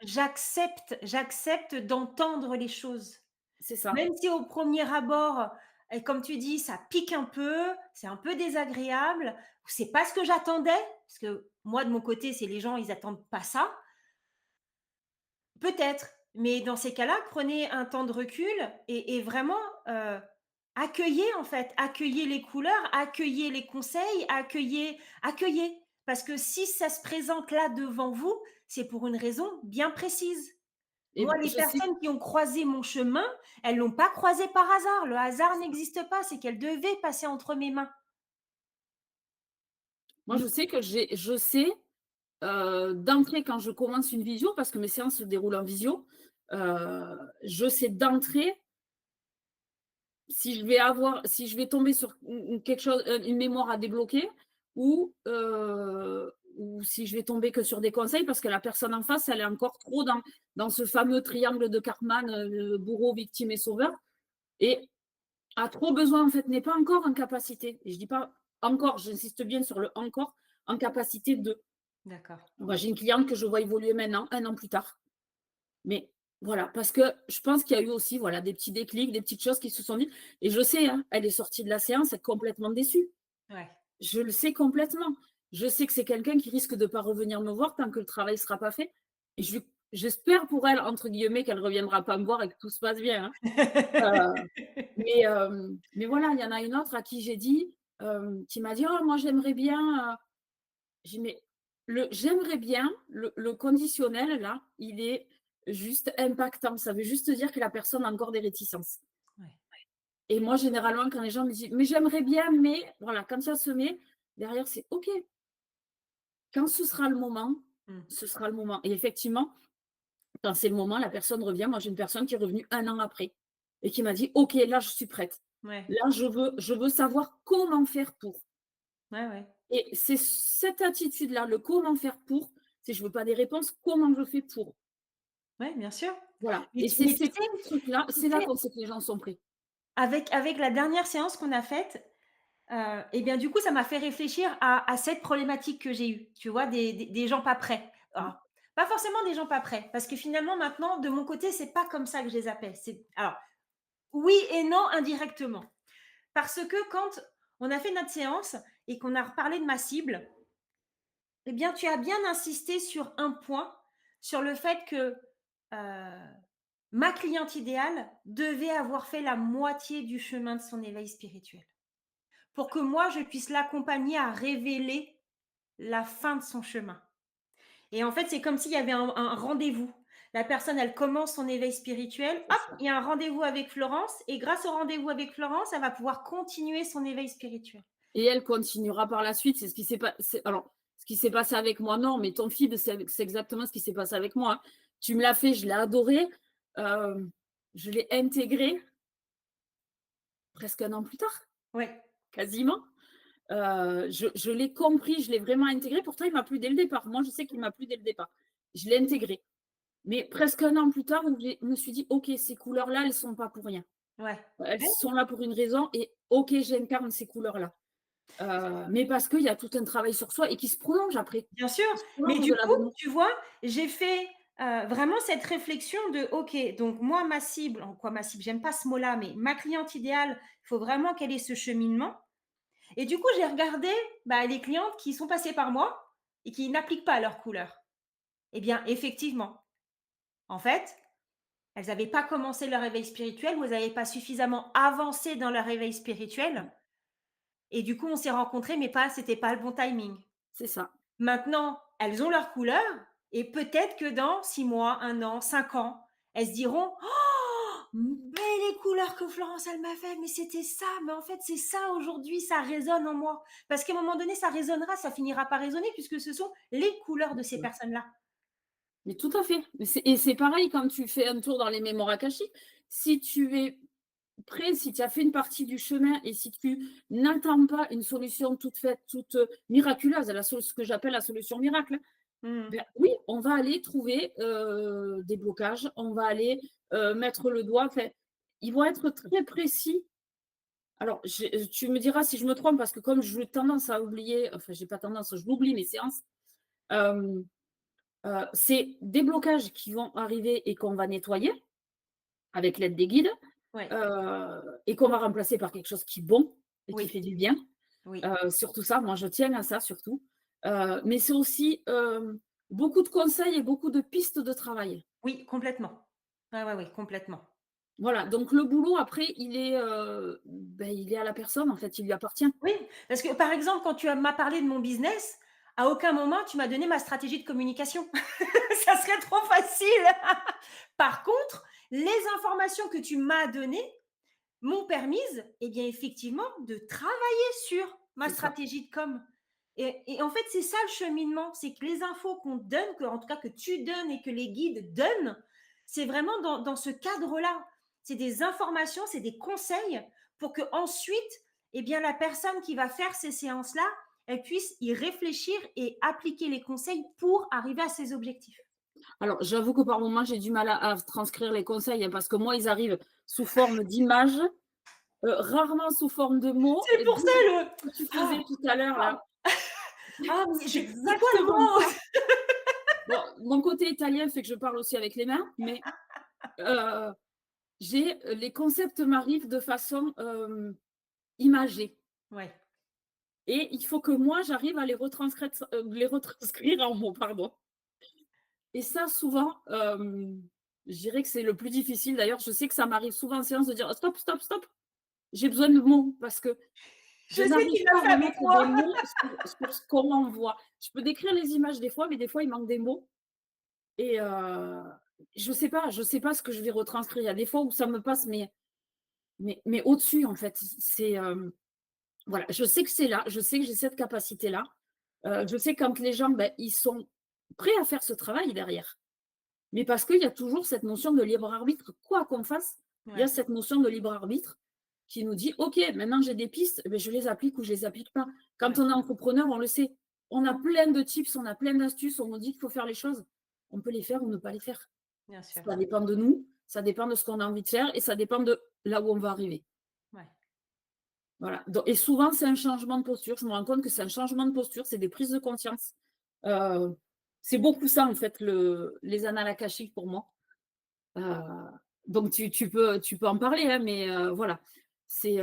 J'accepte d'entendre les choses.
C'est ça.
Même si au premier abord, et comme tu dis, ça pique un peu, c'est un peu désagréable, c'est pas ce que j'attendais, parce que moi de mon côté, c'est les gens, ils attendent pas ça. Peut-être, mais dans ces cas-là, prenez un temps de recul et vraiment, accueillez en fait, accueillez les couleurs, accueillez les conseils, accueillez. Parce que si ça se présente là devant vous, c'est pour une raison bien précise.
Et
Moi, les
je sais
personnes qui ont croisé mon chemin, elles l'ont pas croisé par hasard. Le hasard n'existe pas, c'est qu'elles devaient passer entre mes mains.
moi, je sais d'entrée, quand je commence une visio, parce que mes séances se déroulent en visio, je sais d'entrée si je vais tomber sur quelque chose, une mémoire à débloquer ou si je vais tomber que sur des conseils parce que la personne en face, elle est encore trop dans ce fameux triangle de Karpman, bourreau, victime et sauveur et a trop besoin, en fait, n'est pas encore en capacité et je dis pas encore, j'insiste bien sur le encore, en capacité de.
D'accord.
Moi, j'ai une cliente que je vois évoluer maintenant, 1 an plus tard. Mais voilà, parce que je pense qu'il y a eu aussi, voilà, des petits déclics, des petites choses qui se sont dites et je sais, hein, elle est sortie de la séance, elle est complètement déçue.
Ouais.
Je le sais complètement. Je sais que c'est quelqu'un qui risque de pas revenir me voir tant que le travail sera pas fait et j'espère pour elle, entre guillemets, «qu'elle reviendra pas me voir et que tout se passe bien», hein. Mais voilà, il y en a une autre à qui j'ai dit, qui m'a dit: «Oh moi j'aimerais bien», j'ai dit: «Mais le j'aimerais bien, le conditionnel là, il est juste impactant. Ça veut juste dire que la personne a encore des réticences».
Ouais.
Et moi, généralement, quand les gens me disent: «Mais j'aimerais bien, mais» voilà, quand ça se met, derrière, c'est OK. Quand ce sera le moment,
Mmh.
ce sera le moment. Et effectivement, quand c'est le moment, la personne revient. Moi, j'ai une personne qui est revenue 1 an après et qui m'a dit: «OK, là, je suis prête.
Ouais.
Là, je veux savoir comment faire pour».
Ouais, ouais.
Et c'est cette attitude-là, le comment faire pour, c'est je veux pas des réponses, comment je fais pour?
Ouais, bien sûr.
Voilà
Mais
et
tu
c'est
mais
ces petits trucs-là,
tu
c'est là
sais,
qu'on sait que les gens sont prêts.
avec la dernière séance qu'on a faite, et bien, du coup, ça m'a fait réfléchir à cette problématique que j'ai eue, tu vois? Des gens pas prêts.
Mmh.
Alors, Pas forcément des gens pas prêts, parce que finalement maintenant, de mon côté, c'est pas comme ça que je les appelle. C'est alors oui et non indirectement. Parce que quand on a fait notre séance et qu'on a reparlé de ma cible, eh bien, tu as bien insisté sur un point, sur le fait que, ma cliente idéale devait avoir fait la moitié du chemin de son éveil spirituel. Pour que moi, je puisse l'accompagner à révéler la fin de son chemin. Et en fait, c'est comme s'il y avait un rendez-vous. La personne, elle commence son éveil spirituel,
C'est
hop,
ça.
il y a un rendez-vous avec Florence et grâce au rendez-vous avec Florence, elle va pouvoir continuer son éveil spirituel.
Et elle continuera par la suite. C'est ce qui s'est pas alors, ce qui s'est passé avec moi, non, mais ton fil, c'est exactement ce qui s'est passé avec moi, hein. Tu me l'as fait, je l'ai adoré, je l'ai intégré presque un an plus tard,
Ouais,
quasiment. Je l'ai compris, je l'ai vraiment intégré. Pourtant, il m'a plu dès le départ. Moi, je sais qu'il m'a plu dès le départ. Je l'ai intégré. Mais presque un an plus tard, où je me suis dit: «OK, ces couleurs-là, elles sont pas pour rien.
ouais.
Elles
Ouais,
sont là pour une raison et OK, j'incarne ces couleurs-là». Mais parce qu'il y a tout un travail sur soi et qui se prolonge après.
bien sûr,
Qui se
mais
prolonge
du
au-delà
coup,
de nous.
tu vois, j'ai fait, vraiment cette réflexion de: «OK, donc moi, ma cible», en quoi ma cible? J'aime pas ce mot-là, mais ma cliente idéale, il faut vraiment qu'elle ait ce cheminement et du coup, j'ai regardé, bah, les clientes qui sont passées par moi et qui n'appliquent pas leurs couleurs. Eh bien, effectivement, en fait, elles n'avaient pas commencé leur réveil spirituel ou elles n'avaient pas suffisamment avancé dans leur réveil spirituel et du coup, on s'est rencontrés, mais pas c'était pas le bon timing.
C'est ça,
Maintenant, elles ont leur couleur et peut-être que dans 6 mois, 1 an, 5 ans, elles se diront: «Oh! Mais les couleurs que Florence, elle m'a fait, mais c'était ça, mais en fait, c'est ça aujourd'hui, ça résonne en moi». Parce qu'à un moment donné, ça résonnera, ça finira par résonner puisque ce sont les couleurs de ces
ouais.
personnes-là.
Mais tout à fait. Mais c'est pareil quand tu fais un tour dans les mémoires akashiques. Si tu es prêt, si tu as fait une partie du chemin et si tu n'attends pas une solution toute faite, toute, miraculeuse, ce que j'appelle la solution miracle, hein,
Mmh.
ben oui, on va aller trouver, des blocages, on va aller, mettre le doigt, enfin, ils vont être très précis. Alors, tu me diras si je me trompe parce que comme j'ai tendance à oublier, enfin j'ai pas tendance, je l'oublie mes séances, hem, c'est des blocages qui vont arriver et qu'on va nettoyer avec l'aide des guides,
Ouais.
et qu'on va remplacer par quelque chose qui est bon et qui
Oui,
fait du bien.
oui,
Surtout ça, moi je tiens à ça surtout. Mais c'est aussi, beaucoup de conseils et beaucoup de pistes de travail.
oui, complètement. Ouais, ouais, oui, complètement.
Voilà, donc le boulot après il est à la personne en fait, il lui appartient.
Oui, parce que, par exemple, quand m'as parlé de mon business, à aucun moment tu m'as donné ma stratégie de communication. Ça serait trop facile. Par contre, les informations que tu m'as données m'ont permise, eh bien, effectivement, de travailler sur ma
C'est ça.
stratégie de com. Et en fait, c'est ça le cheminement, c'est que les infos qu'on donne, que, en tout cas que tu donnes et que les guides donnent, c'est vraiment dans ce cadre-là. C'est des informations, c'est des conseils pour que ensuite, eh bien, la personne qui va faire ces séances-là, elle puisse y réfléchir et appliquer les conseils pour arriver à ses objectifs.
Alors j'avoue que par moments j'ai du mal à transcrire les conseils, hein, parce que moi ils arrivent sous forme d'images, rarement sous forme de mots
C'est
et
pour
d'où
ça
ce
le
que tu faisais
ah,
tout à l'heure
ah,
là,
ah, mais
c'est
c'est quoi le
exactement
mot?
ça. Bon, mon côté italien fait que je parle aussi avec les mains, mais heu, les concepts m'arrivent de façon, imagée
Ouais,
et il faut que moi j'arrive à les retranscrire en mots, pardon. Et ça souvent, je dirais que c'est le plus difficile. D'ailleurs, je sais que ça m'arrive souvent en séance de dire: «Stop, stop, stop, j'ai besoin de mots», parce que je
je sais
n'arrive
qu'il l'a
pas
fait
à
avec
mettre des
moi.
mots sur ce qu'on m'envoie. Je peux décrire les images des fois, mais des fois il manque des mots et je sais pas ce que je vais retranscrire. Il y a des fois où ça me passe, mais au-dessus en fait. Voilà, je sais que c'est là, je sais que j'ai cette capacité-là. Je sais quand les gens, ben, ils sont prêts à faire ce travail derrière. Mais parce qu'il y a toujours cette notion de libre arbitre. Quoi qu'on fasse, il y a
Ouais,
cette notion de libre arbitre qui nous dit: «OK, maintenant j'ai des pistes, eh beh, je les applique ou je les applique pas». Quand
ouais,
on est entrepreneur, on le sait. On a plein de tips, on a plein d'astuces, on nous dit qu'il faut faire les choses. On peut les faire ou ne pas les faire.
bien sûr.
Ça dépend de nous, ça dépend de ce qu'on a envie de faire et ça dépend de là où on va arriver.
Ouais,
Voilà, donc et souvent, c'est un changement de posture. Je me rends compte que c'est un changement de posture, c'est des prises de conscience. Heu, c'est beaucoup ça en fait les annales akashiques pour moi. Heu, donc tu peux en parler, hein, mais voilà. C'est,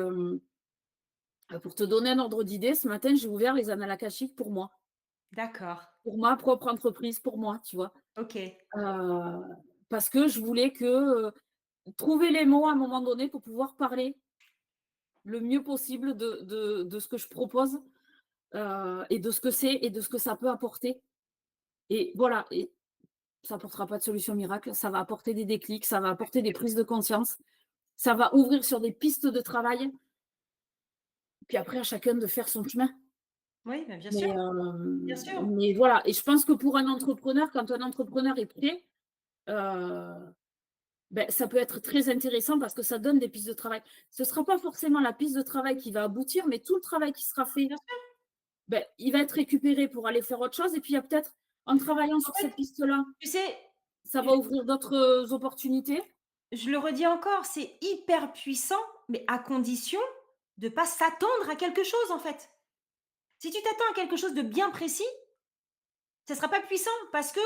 pour te donner un ordre d'idée, ce matin, j'ai ouvert les annales akashiques
D'accord.
pour ma propre entreprise, pour moi, tu vois?
OK.
Heu, parce que je voulais trouver les mots à un moment donné pour pouvoir parler le mieux possible de ce que je propose, et de ce que c'est et de ce que ça peut apporter et voilà et ça apportera pas de solution miracle, ça va apporter des déclics, ça va apporter des prises de conscience, ça va ouvrir sur des pistes de travail, puis après à chacun de faire son chemin.
Oui, bah, bien sûr,
Mais,
bien sûr.
mais voilà et je pense que pour un entrepreneur, quand un entrepreneur est prêt, ça peut être très intéressant parce que ça donne des pistes de travail. Ce ne sera pas forcément la piste de travail qui va aboutir, mais tout le travail qui sera fait,
Bien sûr.
il va être récupéré pour aller faire autre chose et puis il y a peut-être en travaillant
En
sur
fait,
cette piste-là,
tu sais,
ça
je
va ouvrir d'autres, opportunités.
je le redis encore, c'est hyper puissant, mais à condition de pas s'attendre à quelque chose, en fait. Si tu t'attends à quelque chose de bien précis, ça sera pas puissant parce que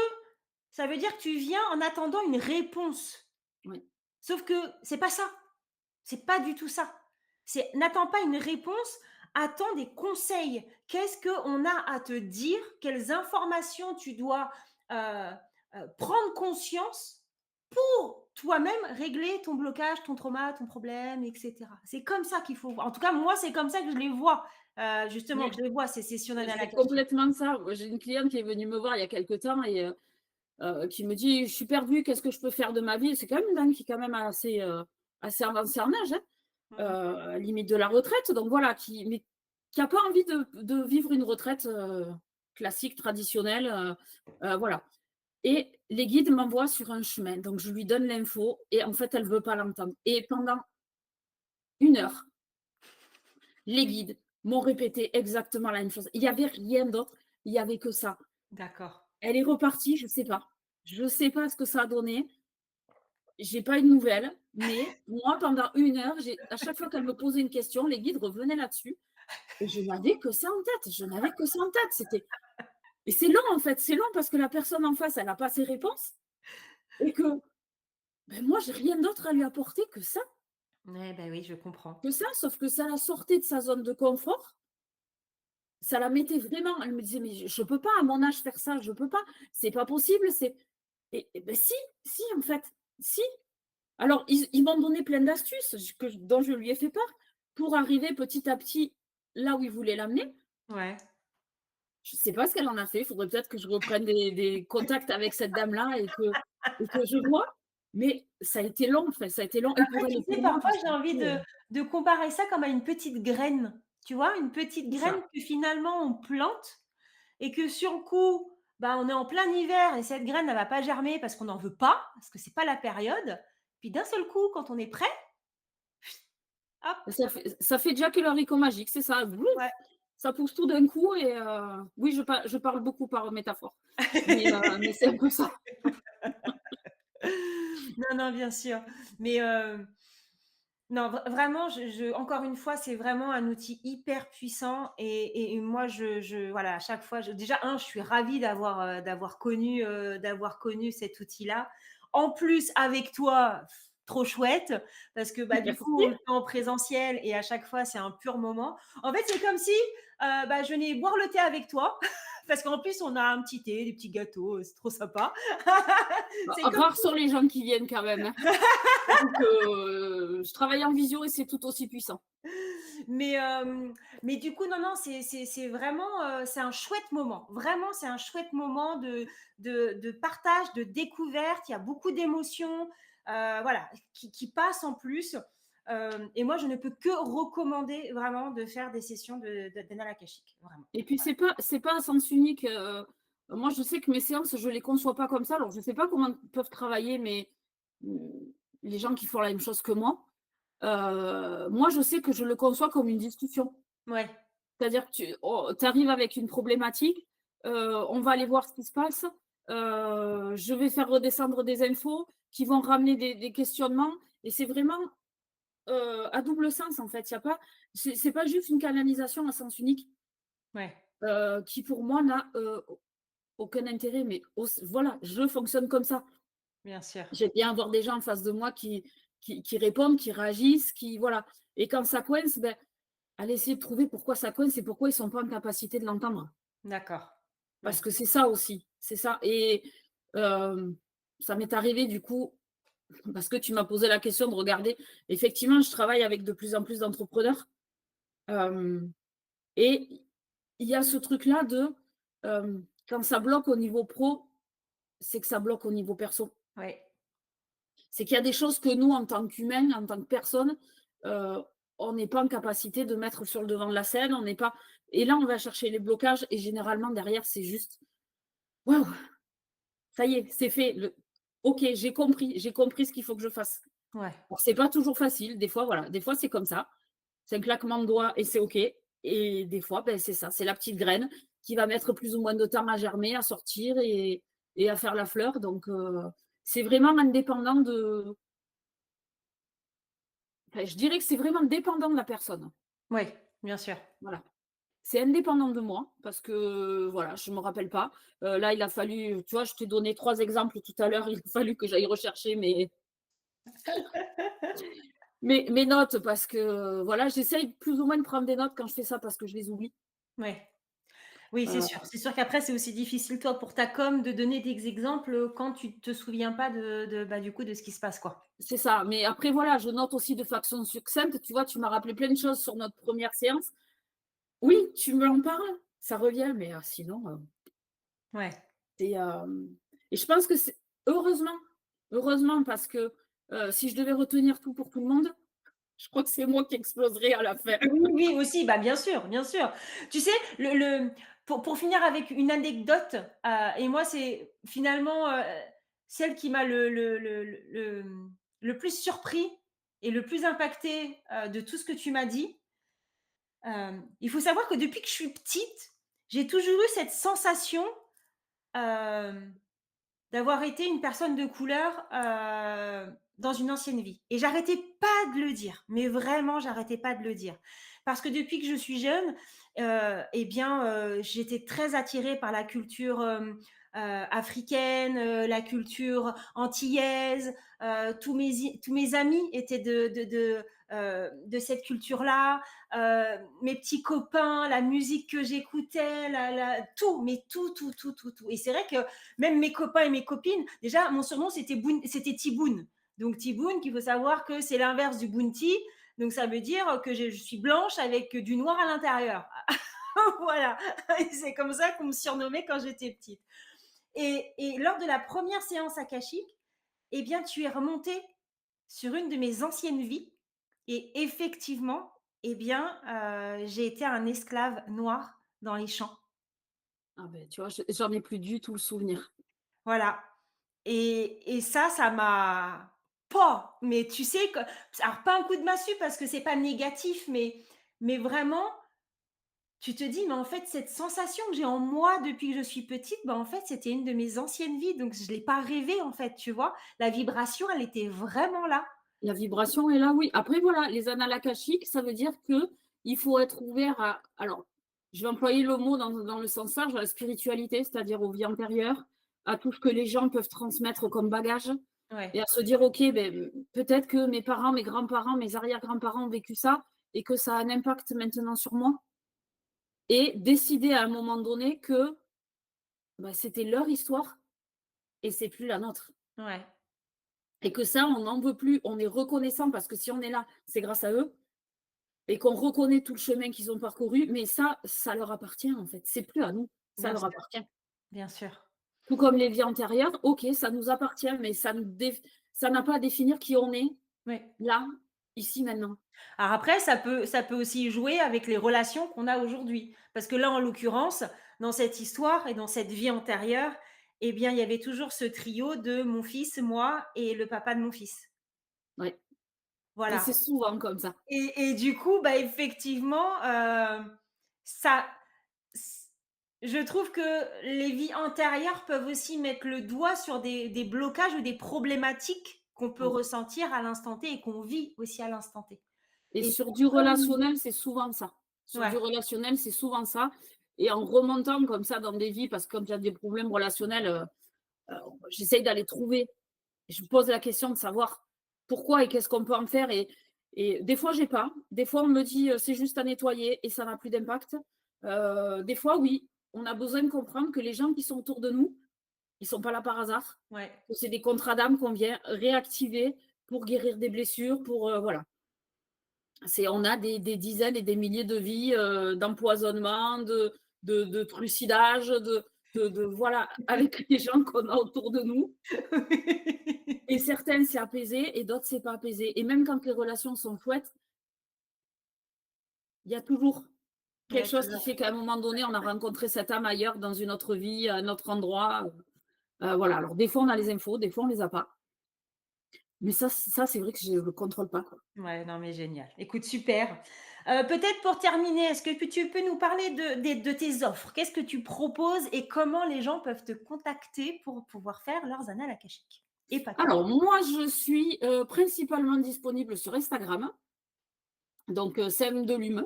ça veut dire que tu viens en attendant une réponse.
Oui,
Sauf que c'est pas ça. C'est pas du tout ça. C'est n'attends pas une réponse, attends des conseils. Qu'est-ce qu'on a à te dire? Quelles informations tu dois, prendre conscience pour toi-même régler ton blocage, ton trauma, ton problème et cetera. C'est comme ça qu'il faut voir. En tout cas, moi, c'est comme ça que je les vois, justement,
mais
que je les vois ces sessions d'Anna
c'est
Lakashti.
complètement ça. Moi, j'ai une cliente qui est venue me voir il y a quelque temps et qui me dit: «Je suis perdue, qu'est-ce que je peux faire de ma vie?» C'est quand même une dame qui est quand même assez avancée en âge, hein,
Mmh.
limite de la retraite, donc voilà, qui a pas envie de vivre une retraite, classique, traditionnelle, voilà et les guides m'envoient sur un chemin, donc je lui donne l'info et en fait, elle veut pas l'entendre et pendant 1 heure, les guides m'ont répété exactement la même chose. Il y avait rien d'autre, il y avait que ça.
D'accord.
Elle est repartie, je sais pas. Je sais pas ce que ça a donné. J'ai pas eu de nouvelles, mais moi, pendant 1 heure, à chaque fois qu'elle me posait une question, les guides revenaient là-dessus et je n'avais que ça en tête. Je n'avais que ça en tête. Et c'est long, en fait. C'est long parce que la personne en face, elle a pas ses réponses et que, moi, j'ai rien d'autre à lui apporter
Ouais, bah, oui, je comprends.
sauf que ça la sortait de sa zone de confort. Ça la mettait vraiment elle me disait: «Mais je peux pas à mon âge faire ça, je peux pas. C'est pas possible, c'est» et si, si, en fait, si. Alors, ils m'ont donné plein d'astuces dont je lui ai fait part pour arriver petit à petit là où ils voulaient l'amener.
Ouais.
Je ne sais pas ce qu'elle en a fait. Il faudrait peut-être que je reprenne des contacts avec cette dame-là et que je vois. Mais ça a été long, enfin, ça a été long et pour
Après,
elle
tu
et
sais,
pour moi
parfois,
parce
j'ai envie
que
de comparer ça comme à une petite graine, tu vois? Une petite
c'est
graine
ça.
que finalement on plante et que sur le coup, bah, on est en plein hiver et cette graine, elle va pas germer parce qu'on n'en veut pas, parce que c'est pas la période. Puis d'un seul coup, quand on est prêt, hop,
Ça fait déjà que haricot magique, c'est ça. Blouf,
ouais.
ça pousse tout d'un coup et oui, je parle beaucoup par métaphore. Mais c'est un peu ça.
Non, non, bien sûr. Mais, non, vraiment, encore une fois, c'est vraiment un outil hyper puissant et moi, voilà, à chaque fois, déjà, je suis ravie d'avoir connu cet outil-là. En plus, avec toi, trop chouette, parce que bah, du coup,
Merci.
on le fait en présentiel et à chaque fois, c'est un pur moment. En fait, c'est comme si bah, je venais boire le thé avec toi, parce qu'en plus, on a un petit thé, des petits gâteaux, c'est trop sympa. C'est comme
Rares sont les gens qui viennent quand même, hein. Donc je travaille en visio et c'est tout aussi puissant.
Mais, mais du coup, non, non, c'est vraiment, c'est un chouette moment. Vraiment, c'est un chouette moment de partage, de découverte. Il y a beaucoup d'émotions, voilà, qui passent en plus. Et moi, je ne peux que recommander vraiment de faire des sessions d'Anna Akashique, vraiment.
Et puis c'est pas à sens unique, moi je sais que mes séances, je les conçois pas comme ça. Alors je sais pas comment peuvent travailler mmh, les gens qui font la même chose que moi. Moi je sais que je le conçois comme une discussion.
Ouais,
C'est-à-dire que tu arrives avec une problématique, on va aller voir ce qui se passe, je vais faire redescendre des infos qui vont ramener des questionnements et c'est vraiment, à double sens en fait. Il y a pas c'est pas juste une canalisation à sens unique,
ouais.
qui pour moi n'a, aucun intérêt, mais auss voilà, je fonctionne comme ça.
Bien sûr.
J'aime bien avoir des gens en face de moi qui répondent, qui réagissent, qui voilà et quand ça coince, ben, aller essayer de trouver pourquoi ça coince et pourquoi ils sont pas en capacité de l'entendre.
D'accord.
Parce
Ouais.
que c'est ça aussi, c'est ça et hem, ça m'est arrivé du coup, parce que tu m'as posé la question de regarder effectivement, je travaille avec de plus en plus d'entrepreneurs, hem et il y a ce truc-là de, quand ça bloque au niveau pro, c'est que ça bloque au niveau perso.
Ouais.
C'est qu'il y a des choses que nous, en tant qu'humains, en tant que personnes, heu, on n'est pas en capacité de mettre sur le devant de la scène, on n'est pas et là, on va chercher les blocages et généralement derrière, c'est juste: «Waouh, ça y est, c'est fait, le OK, j'ai compris ce qu'il faut que je fasse».
Ouais.
Alors c'est pas toujours facile, des fois, voilà, des fois, c'est comme ça. C'est un claquement de doigts et c'est OK et des fois, ben, c'est ça, c'est la petite graine qui va mettre plus ou moins de temps à germer, à sortir et à faire la fleur donc c'est vraiment indépendant de enfin, je dirais que c'est vraiment dépendant de la personne.
Ouais, bien sûr.
Voilà. C'est indépendant de moi parce que, voilà, je me rappelle pas. Là, il a fallu tu vois, je t'ai donné 3 exemples tout à l'heure, il a fallu que j'aille rechercher mes notes parce que, voilà, j'essaye plus ou moins de prendre des notes quand je fais ça parce que je les oublie.
Ouais. Oui, c'est sûr.
Heu,
C'est sûr qu'après, c'est aussi difficile, toi, pour ta com, de donner des exemples, quand tu te souviens pas bah, du coup, de ce qui se passe, quoi.
c'est ça, mais après, voilà, je note aussi de façon succincte. Tu vois, tu m'as rappelé plein de choses sur notre première séance. Oui, tu me en parles, ça revient, mais sinon,
Ouais.
c'est, et je pense que c'est heureusement, heureusement parce que, si je devais retenir tout pour tout le monde, je crois que c'est moi qui exploserais à la fin.
Oui, oui, aussi, bah, bien sûr, bien sûr. Tu sais, pour finir avec une anecdote, et moi, c'est finalement, celle qui m'a le plus surpris et le plus impacté de tout ce que tu m'as dit. Il faut savoir que depuis que je suis petite, j'ai toujours eu cette sensation, hem d'avoir été une personne de couleur, dans une ancienne vie et j'arrêtais pas de le dire, mais vraiment j'arrêtais pas de le dire. Parce que depuis que je suis jeune, et bien, j'étais très attirée par la culture, africaine, la culture antillaise, tous mes amis étaient de cette culture-là, mes petits copains, la musique que j'écoutais, la tout, mais tout, tout, tout, tout, tout et c'est vrai que même mes copains et mes copines, déjà, mon surnom, c'était Tiboun. Donc, Tiboun, qu'il faut savoir que c'est l'inverse du Bounty. Donc, ça veut dire que je suis blanche avec du noir à l'intérieur. Voilà. Et c'est comme ça qu'on me surnommait quand j'étais petite. Et lors de la première séance akashique, eh bien, tu es remonté sur une de mes anciennes vies. Et effectivement, eh bien, j'ai été un esclave noir dans les champs.
Ah ben, tu vois, j'en ai plus du tout le souvenir.
Voilà. Et ça m'a pas mais tu sais que alors pas un coup de massue parce que c'est pas négatif, mais vraiment, tu te dis: «Mais en fait, cette sensation que j'ai en moi depuis que je suis petite, bah, en fait, c'était une de mes anciennes vies, donc je l'ai pas rêvé, en fait», tu vois? La vibration, elle était vraiment là.
La vibration est là, oui. Après voilà, les annales akashiques, ça veut dire que il faut être ouvert à alors, je vais employer le mot dans le sens large, à la spiritualité, c'est-à-dire aux vies antérieures, à tout ce que les gens peuvent transmettre comme bagage et
Ouais,
à se dire: «OK, beh, peut-être que mes parents, mes grands-parents, mes arrière-grands-parents ont vécu ça et que ça a un impact maintenant sur moi» et décider à un moment donné que, bah, c'était leur histoire et c'est plus la nôtre
ouais,
et que ça, on n'en veut plus. On est reconnaissant parce que si on est là, c'est grâce à eux. Et qu'on reconnaît tout le chemin qu'ils ont parcouru, mais ça leur appartient en fait. C'est plus à nous, ça
bien
leur
sûr,
appartient.
bien sûr.
Tout comme les vies antérieures, OK, ça nous appartient, mais ça n'a pas à définir qui on est
Ouais.
là, ici, maintenant.
Alors après, ça peut aussi jouer avec les relations qu'on a aujourd'hui. Parce que là, en l'occurrence, dans cette histoire et dans cette vie antérieure, eh bien, il y avait toujours ce trio de mon fils, moi et le papa de mon fils.
Ouais et
Voilà.
c'est souvent comme ça.
Et du coup, bah, effectivement, ça s je trouve que les vies antérieures peuvent aussi mettre le doigt sur des blocages ou des problématiques qu'on peut
Oui
ressentir à l'instant T et qu'on vit aussi à l'instant T.
et
Et
sur du relationnel, c'est souvent ça. Sur du
ouais,
relationnel, c'est souvent ça et en remontant comme ça dans des vies, parce que quand il y a des problèmes relationnels, j'essaye d'aller trouver. Je me pose la question de savoir pourquoi et qu'est-ce qu'on peut en faire. Et des fois, j'ai pas. Des fois, on me dit c'est juste à nettoyer et ça n'a plus d'impact. Des fois, oui, on a besoin de comprendre que les gens qui sont autour de nous, ils sont pas là par hasard.
Ouais.
Que c'est des contrats d'âme qu'on vient réactiver pour guérir des blessures, pour voilà. On a des dizaines et des milliers de vies d'empoisonnement, de trucidage, voilà, avec les gens qu'on a autour de nous. Et certaines, c'est apaisé et d'autres, c'est pas apaisé. Et même quand les relations sont chouettes, il y a toujours
Il y
quelque
a
chose qui
toujours
fait qu'à un moment donné, on a rencontré cette âme ailleurs, dans une autre vie, à un autre endroit. Voilà. Alors, des fois, on a les infos, des fois, on les a pas. Mais ça c'est vrai que je le contrôle pas, quoi.
ouais, non, mais génial. Écoute, super. Peut-être pour terminer, est-ce que tu peux nous parler de tes offres? Qu'est-ce que tu proposes et comment les gens peuvent te contacter pour pouvoir faire leurs annales akashiques? Et pas que.
Alors, moi, je suis principalement disponible sur Instagram, donc Sem de Lume.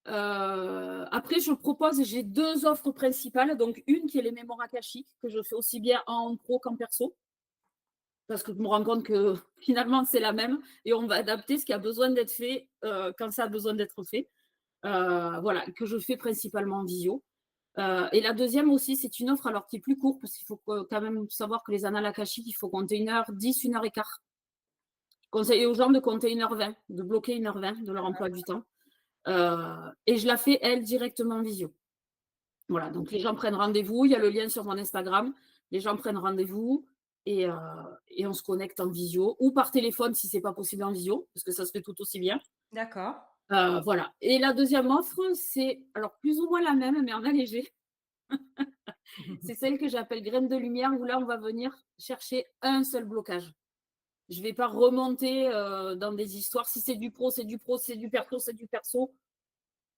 Après, j'ai deux offres principales. Donc, une qui est les mémoires akashiques, que je fais aussi bien en pro qu'en perso. Parce que je me rends compte que finalement, c'est la même et on va adapter ce qui a besoin d'être fait quand ça a besoin d'être fait. Voilà, que je fais principalement en visio. Et la deuxième aussi, c'est une offre alors qui est plus courte, parce qu'il faut quand même savoir que les annales akashiques, il faut compter 1h10, 1h15. Je conseille aux gens de compter 1h20, de bloquer 1h20 de leur emploi du temps. Et je la fais, elle, directement en visio. Voilà, donc les gens prennent rendez-vous, il y a le lien sur mon Instagram, les gens prennent rendez-vous et, euh, et on se connecte en visio ou par téléphone si c'est pas possible en visio, parce que ça se fait tout aussi bien.
D'accord.
Voilà. Et la deuxième offre, c'est alors plus ou moins la même, mais en allégé. C'est celle que j'appelle graine de lumière, où là, on va venir chercher un seul blocage. Je ne vais pas remonter dans des histoires. Si c'est du pro, c'est du pro, si c'est du perso, c'est du perso.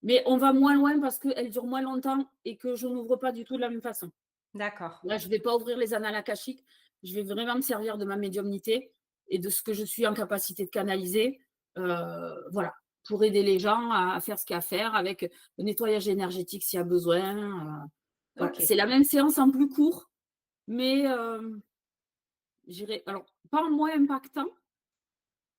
Mais on va moins loin parce qu'elle dure moins longtemps et que je n'ouvre pas du tout de la même façon.
D'accord.
Là, je ne vais pas ouvrir les annales akashiques. Je vais vraiment me servir de ma médiumnité et de ce que je suis en capacité de canaliser. Voilà, pour aider les gens à faire ce qu'il y a à faire avec le nettoyage énergétique s'il y a besoin. Voilà.
Ok.
C'est la même séance en plus court, mais j'irai, alors, pas en moins impactant,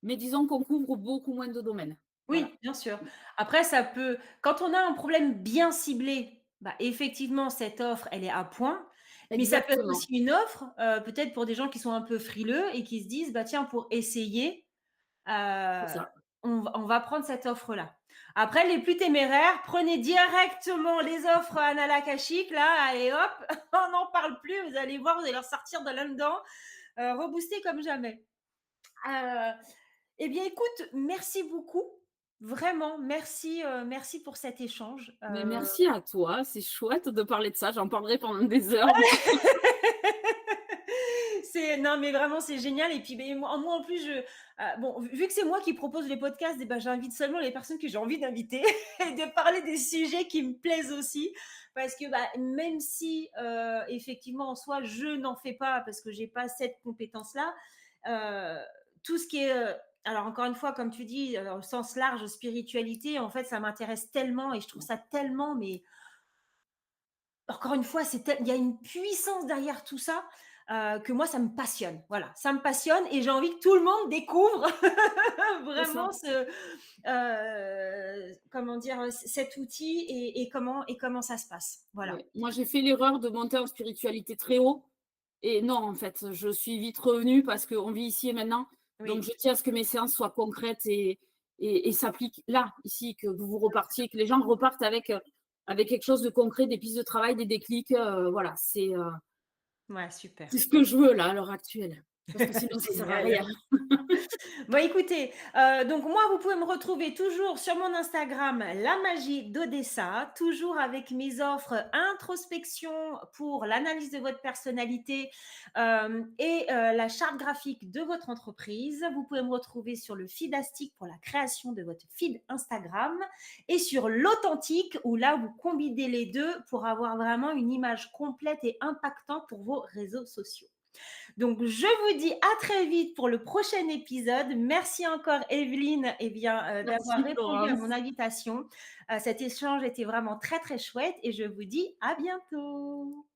mais disons qu'on couvre beaucoup moins de domaines. Voilà.
Oui, bien sûr. Après, ça peut quand on a un problème bien ciblé, bah, effectivement, cette offre, elle est à point. Mais ça peut être
Exactement.
aussi une offre, peut-être pour des gens qui sont un peu frileux et qui se disent: «Bah, tiens, pour essayer,
C'est
heu,
ça.
on va prendre cette offre-là». Après, les plus téméraires, prenez directement les offres Anna Lakashik là et hop, on n'en parle plus. Vous allez voir, vous allez ressortir de là-dedans, reboostés comme jamais. Heu Eh bien, écoute, merci beaucoup. Vraiment, merci, merci pour cet échange.
Mais merci à toi, c'est chouette de parler de ça, j'en parlerai pendant des heures.
C'est non, mais vraiment, c'est génial et puis, beh, moi, en plus, bon, vu que c'est moi qui propose les podcasts et ben, j'invite seulement les personnes que j'ai envie d'inviter et de parler des sujets qui me plaisent aussi. Parce que, bah, même si, effectivement, en soi, je n'en fais pas parce que j'ai pas cette compétence-là, heu, tout ce qui est, alors encore une fois, comme tu dis, au sens large, spiritualité, en fait, ça m'intéresse tellement et je trouve ça tellement, mais encore une fois, il y a une puissance derrière tout ça, que moi, ça me passionne. Voilà, ça me passionne et j'ai envie que tout le monde découvre
C'est ça.
vraiment comment dire, cet outil et comment ça se passe. Voilà.
Ouais. Moi, j'ai fait l'erreur de monter en spiritualité très haut et non, en fait, je suis vite revenue parce qu'on vit ici et maintenant. Donc,
Oui.
je tiens à ce que mes séances soient concrètes et s'appliquent là, ici, que vous repartiez, que les gens repartent avec quelque chose de concret, des pistes de travail, des déclics. Voilà,
Ouais, super.
c'est ce que je veux là, à l'heure actuelle. Parce que sinon, ça sert à
Génial.
rien.
Bon, écoutez, donc moi, vous pouvez me retrouver toujours sur mon Instagram, La Magie d'Odessa, toujours avec mes offres introspection pour l'analyse de votre personnalité et la charte graphique de votre entreprise. Vous pouvez me retrouver sur le Feedastic pour la création de votre feed Instagram et sur l'Authentique où là, vous combinez les deux pour avoir vraiment une image complète et impactante pour vos réseaux sociaux. Donc, je vous dis à très vite pour le prochain épisode. Merci encore, Evelyne, d'avoir
Merci
répondu à mon
Florence.
invitation. Cet échange était vraiment très, très chouette et je vous dis à bientôt.